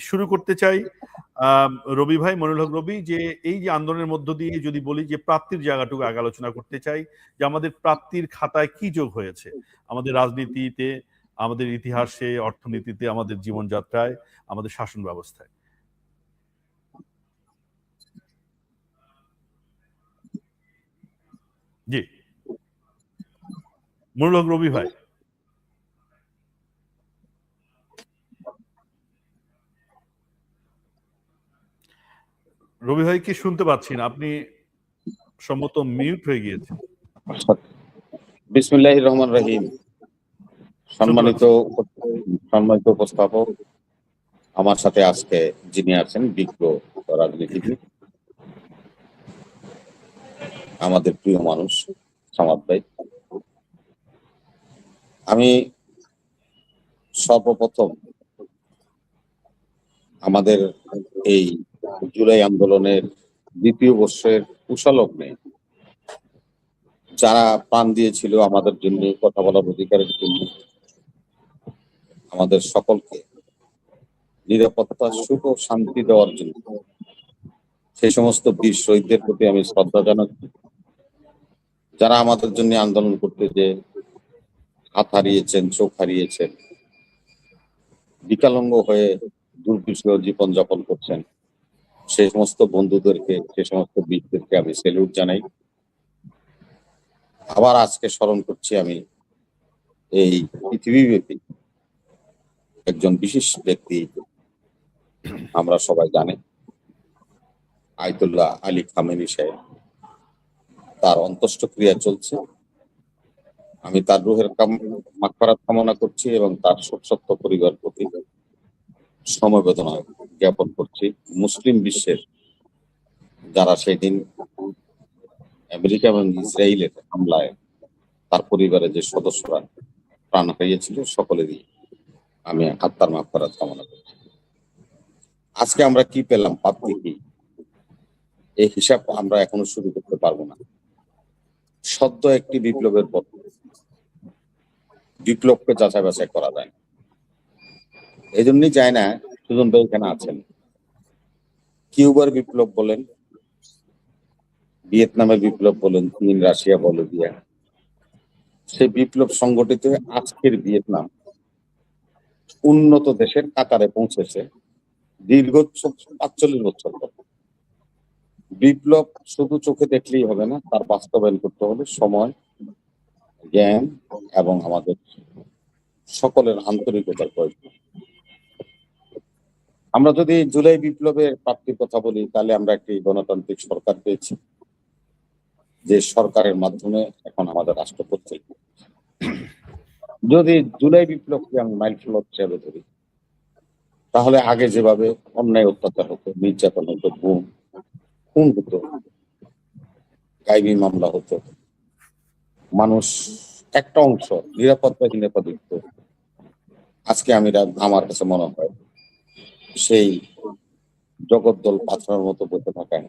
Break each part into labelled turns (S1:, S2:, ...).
S1: শুরু করতে চাই রবি ভাই, মনিরুল হক রবি, যে এই যে আন্দোলনের মধ্য দিয়ে যদি বলি যে প্রাপ্তির জায়গাটুকু আগে আলোচনা করতে চাই, যে আমাদের প্রাপ্তির খাতায় কি যোগ হয়েছে আমাদের রাজনীতিতে, আমাদের ইতিহাসে, অর্থনীতিতে, আমাদের জীবনযাত্রায়, আমাদের শাসন ব্যবস্থায়। জি, মনিরুল হক রবি ভাই। রবি ভাই কি শুনতে পাচ্ছি না, আপনি সম্ভবত মিউট হয়ে গিয়েছেন।
S2: বিসমিল্লাহির রহমানির রহিম। সম্মানিত উপস্থাপক, আমার সাথে আজকে যিনি আছেন বিজ্ঞ রাজনীতিবিদ, আমাদের প্রিয় মানুষ সামাদ ভাই। আমি সর্বপ্রথম আমাদের এই জুলাই আন্দোলনের দ্বিতীয় বর্ষের কুশলগ্নে যারা প্রাণ দিয়েছিল আমাদের জন্য, কথা বলার অধিকারের জন্য, আমাদের সকলকে নিরাপত্তা, সুখ ও শান্তি দেওয়ার জন্য, সেই সমস্ত বীর শহীদদের প্রতি আমি শ্রদ্ধা জানাচ্ছি। যারা আমাদের জন্য আন্দোলন করতে যে হাত হারিয়েছেন, চোখ হারিয়েছেন, বিকলাঙ্গ হয়ে দুর্বিষহ জীবনযাপন করছেন, সেই সমস্ত বন্ধুদেরকে, সেই সমস্ত বীরদেরকে আমি স্যালুট জানাই। আবার আজকে স্মরণ করছি আমি এই পৃথিবীব্যাপী একজন বিশেষ ব্যক্তি, আমরা সবাই জানি, আয়াতুল্লাহ আলী খামেনি সাহেব। তার অন্ত্যেষ্টিক্রিয়া চলছে। আমি তার রুহের মাগফিরাত কামনা করছি এবং তার শোকসত্য পরিবার প্রতি সমবেদনা জ্ঞাপন করছি। মুসলিম বিশ্বের যারা সেদিন আমেরিকা এবং ইসরায়েলের হামলায় তার পরিবারের যে সদস্যরা প্রাণ হারিয়েছিল, সকলেরই আমি আত্মার মাগফিরাত কামনা করছি। আজকে আমরা কি পেলাম, প্রাপ্তি কি, এই হিসাব আমরা এখনো শুরু করতে পারবো না। সদ্য একটি বিপ্লবের পর বিপ্লবকে যাচাই বাছাই করা যায় না। এই জন্যই যায় না সুজন ভাই এখানে আছেন। কিউবার বিপ্লব বলেন, ভিয়েতনামের বিপ্লব বলেন, চীন, রাশিয়া, বলিভিয়া, সেই বিপ্লব সংগঠিত হয়ে আজকের ভিয়েতনাম উন্নত দেশের কাতারে পৌঁছেছে দীর্ঘ ৪৫ বছর পর। বিপ্লব শুধু চোখে দেখলেই হবে না, তার বাস্তবায়ন করতে হলে সময়, জ্ঞান এবং আমাদের সকলের আন্তরিকতার প্রয়োজন। আমরা যদি জুলাই বিপ্লবের প্রাপ্তির কথা বলি, তাহলে আমরা একটি গণতান্ত্রিক সরকার পেয়েছি, যে সরকারের মাধ্যমে এখন আমাদের রাষ্ট্র পরিচালিত। যদি জুলাই বিপ্লবকে আমি মাইলফলক হিসেবে ধরি, তাহলে আগে যেভাবে অন্যায় অত্যাচার হতো, নির্যাতন হতো, খুন হতো, গাইবি মামলা হতো, মানুষ একটা অংশ নিরাপত্তাহীনতা দিত, আজকে আমার কাছে মনে হয় সেই জগদ্দল পাথরের মতো বসে থাকায়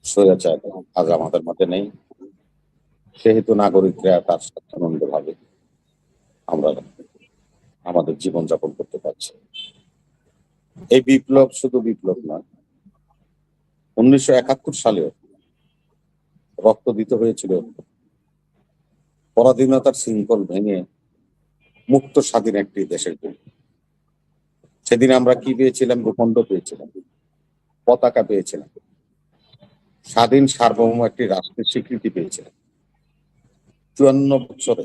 S2: স্বৈরাচার আজ আমাদের মাঝে নেই। সেহেতু নাগরিকরা তার স্বাচ্ছন্দ্য ভাবে আমরা আমাদের জীবনযাপন করতে পারছি। এই বিপ্লব শুধু বিপ্লব নয়, 1971 সালেও রক্ত দিতে হয়েছিল পরাধীনতার শৃঙ্খল ভেঙে মুক্ত স্বাধীন একটি দেশের জন্য। সেদিন আমরা কি পেয়েছিলাম? ভূখণ্ড পেয়েছিলাম, পতাকা পেয়েছিলাম, স্বাধীন সার্বভৌম একটি রাষ্ট্রের স্বীকৃতি পেয়েছিলাম। 54 বছরে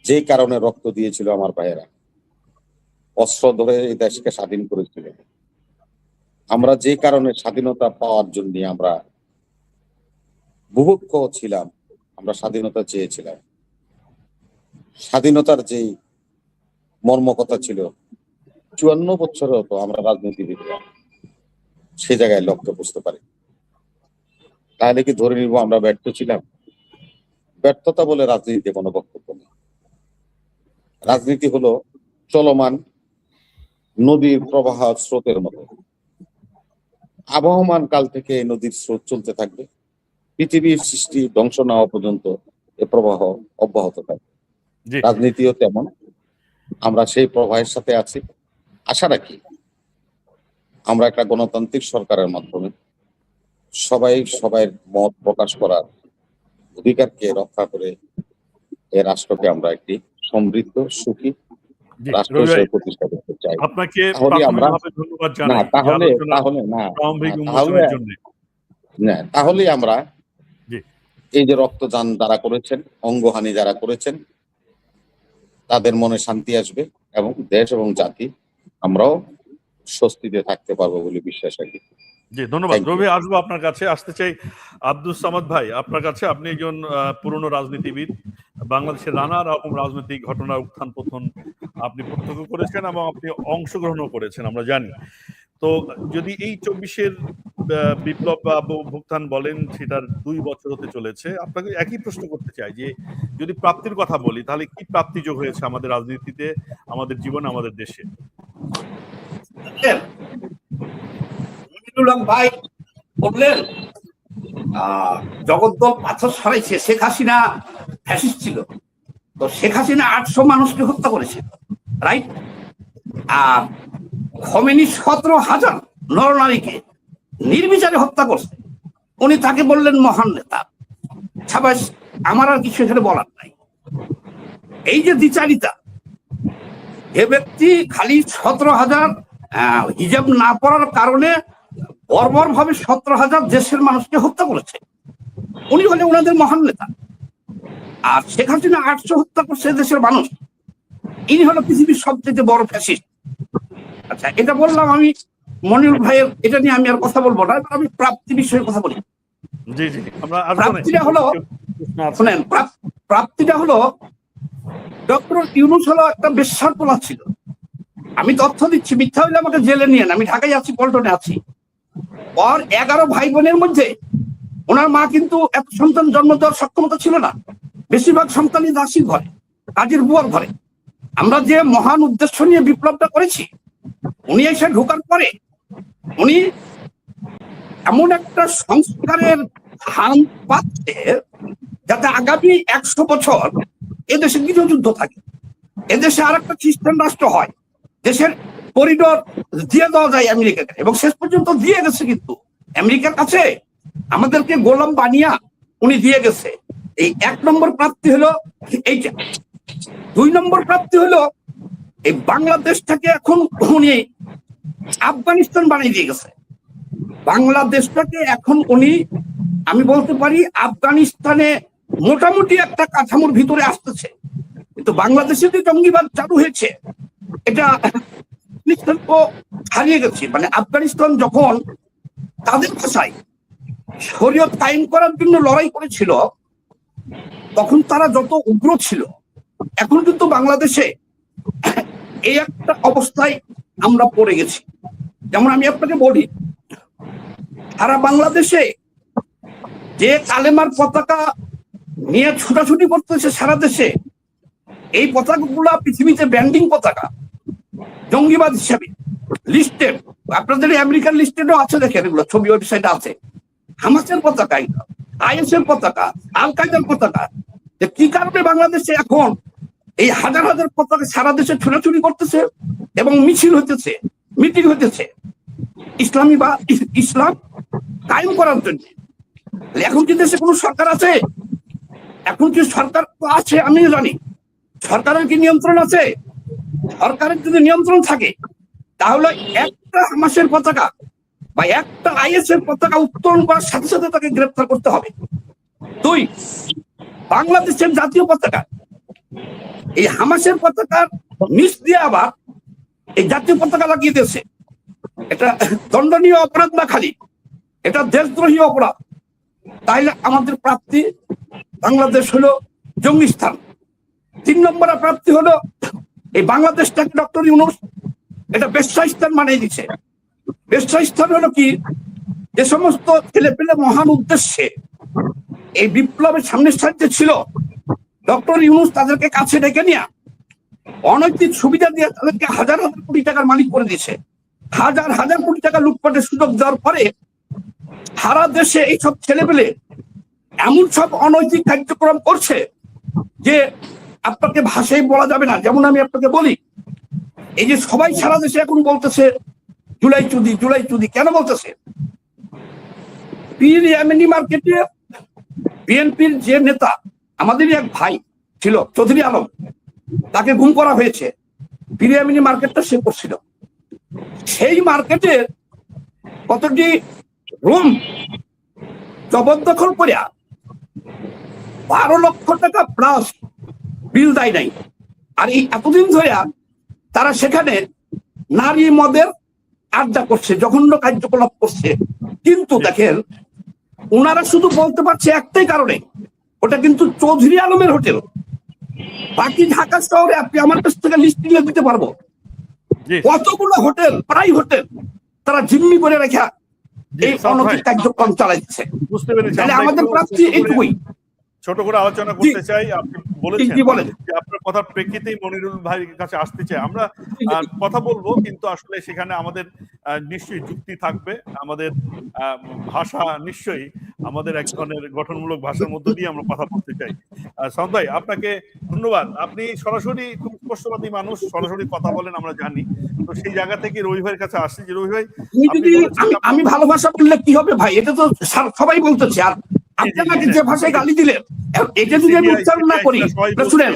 S2: যে কারণে রক্ত দিয়েছিল আমার ভাইয়েরা, অস্ত্র ধরে এই দেশকে স্বাধীন করেছিল, আমরা যে কারণে স্বাধীনতা পাওয়ার জন্য আমরা বুভুক্ষ ছিলাম, আমরা স্বাধীনতা চেয়েছিলাম, স্বাধীনতার যেই মর্মকথা ছিল, 54 বছরেও তো আমরা রাজনীতিবিদরা সে জায়গায় লক্ষ্য বুঝতে পারি। তাহলে কি ধরে নিব আমরা ব্যর্থ ছিলাম? ব্যর্থতা বলে রাজনীতিতে কোনো বক্তব্য নেই। রাজনীতি হলো চলমান নদীর প্রবাহ স্রোতের মতো, আবহমান কাল থেকে এই নদীর স্রোত চলতে থাকবে, পৃথিবীর সৃষ্টি ধ্বংস না হওয়া পর্যন্ত এ প্রবাহ অব্যাহত থাকবে। রাজনীতিও তেমন, আমরা সেই প্রবাহের সাথে আছি। আশা রাখি আমরা একটা গণতান্ত্রিক সরকারের মাধ্যমে সবাই সবার মত প্রকাশ করার অধিকারকে রক্ষা করে এই রাষ্ট্রকে আমরা একটি সমৃদ্ধ সুখী
S1: জি
S2: রাষ্ট্র
S1: রবি ভাই,
S2: হিসেবে প্রতিষ্ঠা করতে চাই।
S1: আপনাকে
S2: তাহলে আমরা
S1: প্রাথমিকভাবে ধন্যবাদ
S2: না
S1: জানাই এই
S2: তাহলে
S1: আলোচনার
S2: তাহলে না
S1: প্রারম্ভিক
S2: তাহলে
S1: উন্মোচনের জন্য।
S2: না তাহলেই আমরা
S1: জি
S2: এই যে রক্তদান যারা করেছেন, অঙ্গহানি যারা করেছেন, তাদের মনে শান্তি আসবে এবং দেশ এবং জাতি আমরাও স্বস্তিতে থাকতে পারবো বলে বিশ্বাস রাখি।
S1: জি ধন্যবাদ
S2: Thank you.
S1: রবি। আসবো আপনার কাছে, আসতে চাই আব্দুস সামাদ ভাই আপনার কাছে। আপনি একজন পুরনো রাজনীতিবিদ, বাংলাদেশের নানা রকম রাজনৈতিক ঘটনার উত্থান পতন আপনি প্রত্যক্ষ করেছেন এবং আপনি অংশগ্রহণও করেছেন আমরা জানি। তো যদি এই 24-এর বিপ্লব বা অভ্যুত্থান বলেন, সেটার 2 বছর হতে চলেছে, আপনাকে একই প্রশ্ন করতে চাই যে যদি প্রাপ্তির কথা বলি তাহলে কি প্রাপ্তি যোগ হয়েছে আমাদের রাজনীতিতে, আমাদের জীবনে, আমাদের দেশে?
S3: ভাই বললেন জগদ্দল পাথর সরাইছে, শেখ হাসিনা ফ্যাসিস্ট ছিল, তো শেখ হাসিনা 800 মানুষকে হত্যা করেছে, রাইট? আর খমেনি 17,000 নরনারীকে নির্বিচারে হত্যা করছে। উনি তাকে বললেন মহান নেতা। সাবাস, আমার আর কিছু এখানে বলার নাই। এই যে দ্বিচারিতা, যে ব্যক্তি খালি 17,000 হিজাব না পড়ার কারণে বর্বর ভাবে 17,000 দেশের মানুষকে হত্যা করেছে, উনি হলে ওনাদের মহান নেতা। আর শেখ হাসিনা 800 হত্যা করছে দেশের মানুষ, ইনি হলো পৃথিবীর সবচেয়ে বড় ফ্যাসিস্ট। আচ্ছা, এটা বললাম আমি মনিরুল ভাইয়ের, এটা নিয়ে আমি আর কথা বলবো না, আমি প্রাপ্তি বিষয়ে কথা বলি।
S1: জি জি আমরা
S3: প্রাপ্তিটা হলো, শুনেন, প্রাপ্তিটা হলো ডক্টর ইউনূস হলো একটা বেশ্যার পোলা ছিল। আমি তথ্য দিচ্ছি, মিথ্যা হইলে আমাকে জেলে নিয়ে, আমি ঢাকায় আছি, পল্টনে আছি। ওর 11 ভাই বোনের মধ্যে ওনার মা কিন্তু এত সন্তান জন্ম দেওয়ার সক্ষমতা ছিল না। বেশিরভাগ সন্তানই দাসীর ঘরে, কাজের বুয়ার ঘরে। আমরা যে মহান উদ্দেশ্য নিয়ে বিপ্লবটা করেছি, উনি এসে ঢোকার পরে উনি এমন একটা সংস্কারের হান পাচ্ছে যাতে আগামী 100 বছর এদেশে গৃহযুদ্ধ থাকে, এদেশে আর একটা খ্রিস্টান রাষ্ট্র হয়, দেশের করিডোর দিয়ে দেওয়া যায় আমেরিকাকে, এবং শেষ পর্যন্ত দিয়ে গেছে। কিন্তু আমেরিকার কাছে আমাদেরকে গোলাম বানিয়া উনি দিয়ে গেছে। এই 1 নম্বর প্রাপ্তি হলো এইটা। 2 নম্বর প্রাপ্তি হলো এই বাংলাদেশটাকে এখন উনি আফগানিস্তান বানিয়ে দিয়ে গেছে। বাংলাদেশটাকে এখন উনি, আমি বলতে পারি, আফগানিস্তানে মোটামুটি একটা কাঠামোর ভিতরে আসতেছে। কিন্তু বাংলাদেশে যে জঙ্গিবাদ চালু হয়েছে, এটা হারিয়ে গেছে। মানে আফগানিস্তান যখন তাদের ভাষায় শরীয়ত কায়েম করার জন্য লড়াই করেছিল, তখন তারা যত উগ্র ছিল, এখন কিন্তু বাংলাদেশে এই একটা অবস্থায় আমরা পড়ে গেছি। যেমন আমি আপনাকে বলি, সারা বাংলাদেশে যে কালেমার পতাকা নিয়ে ছুটাছুটি করতেছে সারা দেশে, এই পতাকাগুলা পৃথিবীতে ব্যান্ডিং পতাকা, জঙ্গিবাদ হিসাবে লিস্টেড। আপনাদের আমেরিকান লিস্টেডও আছে, দেখেন, এগুলো ছবি ওয়েবসাইটে আছে। হামাসের পতাকা, আইএস এর পতাকা, আল কায়দার পতাকা। কি কারণে বাংলাদেশে এখন এই হাজার হাজার পতাকা সারা দেশে ছুটাছুটি করতেছে এবং মিছিল হইতেছে, মিটিং হইতেছে ইসলামী বা ইসলাম কায়েম করার জন্য? এখন কি দেশে কোনো সরকার আছে? এখন কি সরকার আছে? আমি জানি সরকারের কি নিয়ন্ত্রণ আছে? সরকারের যদি নিয়ন্ত্রণ থাকে, তাহলে একটা হামাসের পতাকা বা একটা আইএস এর পতাকা উত্তোলন করার সাথে সাথে তাকে গ্রেপ্তার করতে হবে। 2, বাংলাদেশের জাতীয় পতাকা, এই হামাসের পতাকার নিচ দিয়ে আবার এই জাতীয় পতাকা লাগিয়ে দিয়েছে। এটা দণ্ডনীয় অপরাধ না, খালি এটা দেশদ্রোহী অপরাধ। তাইলে আমাদের প্রাপ্তি বাংলাদেশ হলো জঙ্গি স্থান। 3 নম্বর প্রাপ্তি হলো এই বাংলাদেশটাকে ডক্টর ইউনূস এটা বেশ্যা স্থান বানিয়ে দিচ্ছে। বেশ্যা স্থান হলো কি, যে সমস্ত ছেলে পেলে মহান উদ্দেশ্যে এই বিপ্লবের সামনের সাহায্যে ছিল, ডক্টর ইউনূস তাদেরকে কাছে ডেকে নিয়ে অনৈতিক সুবিধা দিয়ে তাদেরকে হাজার হাজার কোটি টাকার মালিক করে দিয়েছে। হাজার হাজার কোটি টাকা লুটপাটের সুযোগ দেওয়ার পরে সারা দেশে এইসব ছেলে পেলে এমন সব অনৈতিক কার্যক্রম করছে যে আপনাকে ভাষায় বলা যাবে না। যেমন আমি আপনাকে বলি, এই যে সবাই সারা দেশে এখন বলতেছে জুলাই চুদি কেন বলতেছে? পীর ইয়ামিনী মার্কেটে বিএনপির যে নেতা, আমাদেরই এক ভাই ছিল চৌধুরী আলম, তাকে গুম করা হয়েছে। পীর ইয়ামিনী মার্কেটটা সে করছিল। সেই মার্কেটের কতটি রুম জবরদখল করিয়া 12 লক্ষ টাকা প্লাস বিল দেয় নাই। আর এই এতদিন ধরে তারা সেখানে নারী মদের আড্ডা করছে, জঘন্য কার্যকলাপ করছে। কিন্তু দেখেন, ওনারা শুধু বলতে পারছে একটাই কারণে, ওটা কিন্তু চৌধুরী আলমের হোটেল। বাকি ঢাকা শহরে আপনি আমার কাছ থেকে লিস্ট নিয়ে দিতে পারবো কতগুলো হোটেল, প্রায় হোটেল তারা জিম্মি করে রেখা এই অনৈতিক কার্যক্রম চালাইছে।
S1: বুঝতে পেরেছি।
S3: তাহলে আমাদের প্রাপ্তি এইটুকুই।
S1: ছোট করে আলোচনা করতে চাই। আপনি বলেছেন
S3: বলেন
S1: যে আপনার কথার প্রেক্ষিতেই মনিরুল ভাইয়ের কাছে আসতে চাই। আমরা কথা বলবো, কিন্তু আসলে সেখানে আমাদের নিশ্চয়ই যুক্তি থাকবে, আমাদের ভাষা নিশ্চয়ই আমাদের এক ধরনের গঠনমূলক ভাষার মধ্য দিয়ে আমরা কথা বলতে চাই। সাউদ ভাই, আপনাকে ধন্যবাদ। আপনি সরাসরি খুব স্পষ্টবাদী মানুষ, সরাসরি কথা বলেন আমরা জানি। তো সেই জায়গা থেকে রবি ভাইয়ের কাছে আসছি যে রবি ভাই,
S3: আমি ভালো ভাষা বললে কি হবে ভাই? এটা তো সবাই বলতেছে। আর আপনাকে যে ভাষায় গালি দিলেন, এটা যদি আমি উচ্চারণ না করি, শুনেন,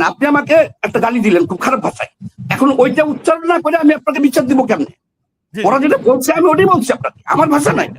S3: আপনি আমাকে একটা গালি দিলেন খুব খারাপ ভাষায়। এখন ওইটা উচ্চারণ না করে আমি আপনাকে বিচার দিব কেমনে? ওরা যেটা বলছে আমি ওটাই বলছি আপনাকে, আমার ভাষা নাই।